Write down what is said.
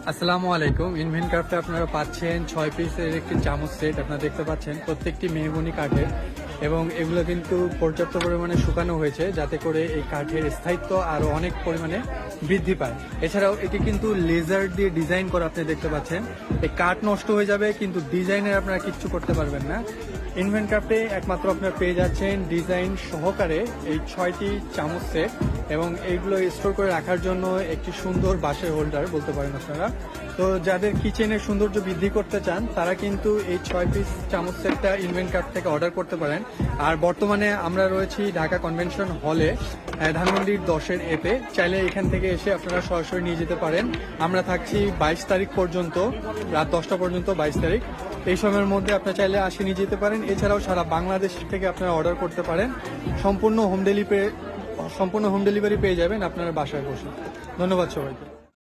আসসালামু আলাইকুম। ইনভেন ক্রাফটে আপনারা পাচ্ছেন 6 পিসের একটি চামচ সেট। আপনারা দেখতে পাচ্ছেন প্রত্যেকটি মেহগনি কাঠের, এবং এগুলো কিন্তু পর্যাপ্ত পরিমাণে শুকানো হয়েছে যাতে করে এই কাঠের স্থায়িত্ব আরও অনেক পরিমাণে বৃদ্ধি পায়। এছাড়াও এটি কিন্তু লেজার দিয়ে ডিজাইন করা, আপনি দেখতে পাচ্ছেন। এই কাঠ নষ্ট হয়ে যাবে কিন্তু ডিজাইনের আপনারা কিচ্ছু করতে পারবেন না। ইনভেন ক্রাফটে একমাত্র আপনারা পেয়ে যাচ্ছেন ডিজাইন সহকারে এই 6টি চামচ সেট, এবং এইগুলো স্টোর করে রাখার জন্য একটি সুন্দর বাঁশের হোল্ডার বলতে পারেন আপনারা। তো যাদের কিচেনের সৌন্দর্য বৃদ্ধি করতে চান তারা কিন্তু এই 6 পিস চামচ সেটটা ইনভেন ক্রাফট থেকে অর্ডার করতে পারেন। আর বর্তমানে আমরা রয়েছি ঢাকা কনভেনশন হলে, ধানমন্ডির 10-এর এতে। চাইলে এখান থেকে এসে আপনারা সরাসরি নিয়ে যেতে পারেন। আমরা থাকছি 22 তারিখ পর্যন্ত, রাত 10টা পর্যন্ত 22 তারিখ। এই সময়ের মধ্যে আপনারা চাইলে আসে নিয়ে যেতে পারেন। এছাড়াও সারা বাংলাদেশ থেকে আপনারা অর্ডার করতে পারেন। সম্পূর্ণ হোম ডেলিভারি পেয়ে যাবেন আপনারা বাসায় বসে। ধন্যবাদ সবাইকে।